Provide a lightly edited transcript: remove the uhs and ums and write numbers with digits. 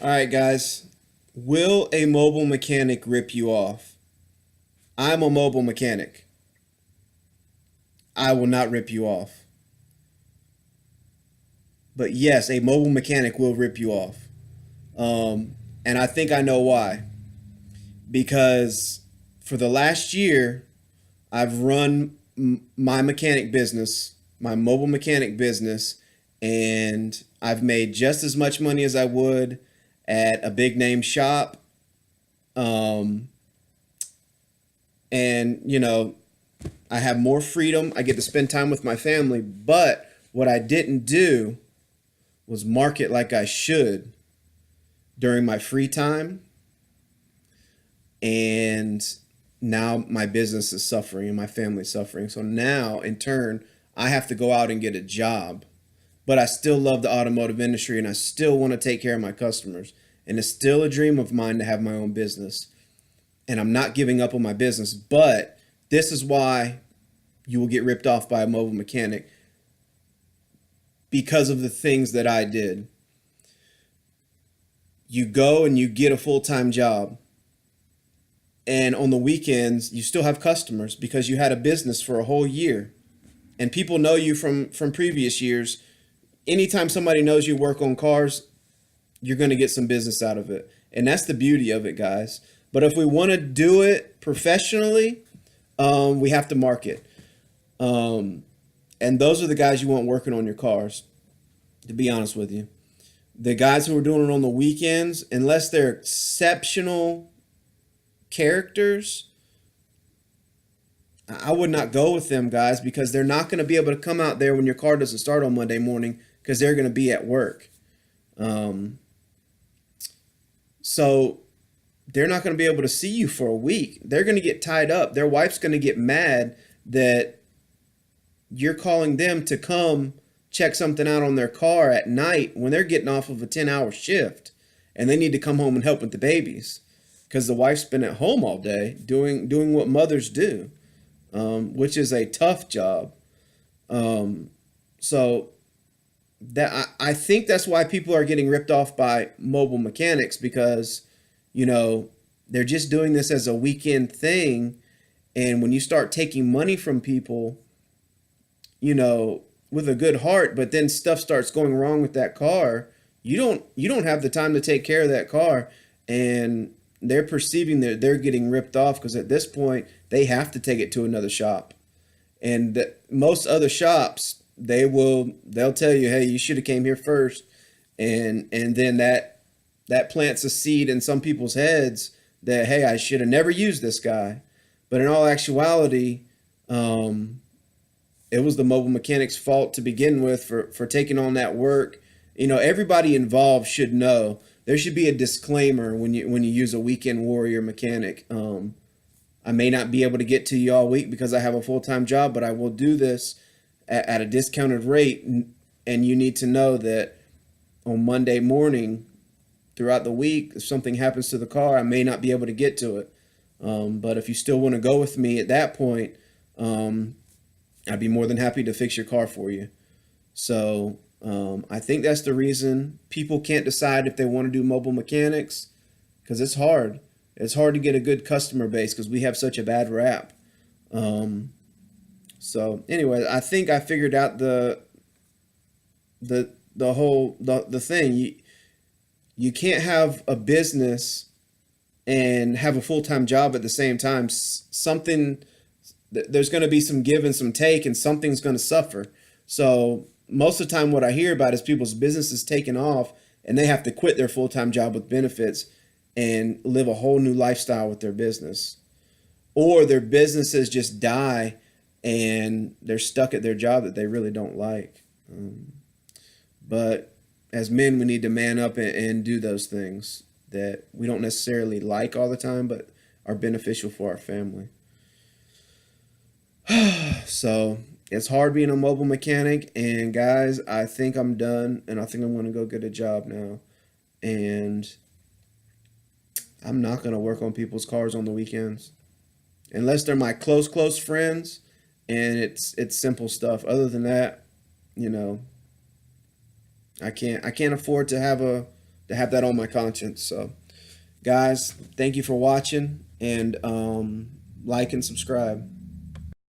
All right, guys. Will a mobile mechanic rip you off? I'm a mobile mechanic. I will not rip you off. But yes, a mobile mechanic will rip you off. And I think I know why. Because for the last year, I've run my mechanic business, my mobile mechanic business, and I've made just as much money as I would at a big name shop. Um, and, I have more freedom. I get to spend time with my family. But what I didn't do was market like I should during my free time. And now my business is suffering and my family's suffering. So now, in turn, I have to go out and get a job. But I still love the automotive industry and I still want to take care of my customers. And it's still a dream of mine to have my own business. And I'm not giving up on my business. But this is why you will get ripped off by a mobile mechanic, because of the things that I did. You go and you get a full time job. And on the weekends, you still have customers because you had a business for a whole year. And people know you from previous years. Anytime somebody knows you work on cars, you're going to get some business out of it. And that's the beauty of it, guys. But if we want to do it professionally, we have to market. Um, and those are the guys you want working on your cars, to be honest with you. The guys who are doing it on the weekends, unless they're exceptional characters, I would not go with them guys because they're not going to be able to come out there when your car doesn't start on Monday morning because they're going to be at work. Um, so they're not going to be able to see you for a week. They're going to get tied up. Their wife's going to get mad that you're calling them to come check something out on their car at night when they're getting off of a 10-hour shift and they need to come home and help with the babies because the wife's been at home all day doing what mothers do, which is a tough job. Um, so that I think that's why people are getting ripped off by mobile mechanics because you know they're just doing this as a weekend thing, and when you start taking money from people, you know, with a good heart, but then stuff starts going wrong with that car, you don't have the time to take care of that car, and they're perceiving that they're getting ripped off because at this point they have to take it to another shop, and most other shops they'll tell you, hey, you should have came here first, and then that plants a seed in some people's heads that hey, I should have never used this guy, but in all actuality, um, it was the mobile mechanic's fault to begin with for taking on that work. Everybody involved should know. There should be a disclaimer when you use a weekend warrior mechanic. I may not be able to get to you all week because I have a full time job, but I will do this at a discounted rate. And you need to know that on Monday morning, throughout the week, if something happens to the car, I may not be able to get to it. But if you still want to go with me at that point, um, I'd be more than happy to fix your car for you. So I think that's the reason people can't decide if they want to do mobile mechanics because it's hard. It's hard to get a good customer base because we have such a bad rap. Um, so anyway, I think I figured out the thing. You can't have a business and have a full time job at the same time. Something there's going to be some give and some take, and something's going to suffer. So most of the time, what I hear about is people's businesses taking off, and they have to quit their full time job with benefits and live a whole new lifestyle with their business, or their businesses just die and they're stuck at their job that they really don't like. But as men, we need to man up and do those things that we don't necessarily like all the time, but are beneficial for our family. So it's hard being a mobile mechanic. And guys, I think I'm done, and I think I'm going to go get a job now. And I'm not going to work on people's cars on the weekends unless they're my close friends, and it's simple stuff. Other than that, you know, I can't afford to have to have that on my conscience. So, guys, thank you for watching, and like and subscribe.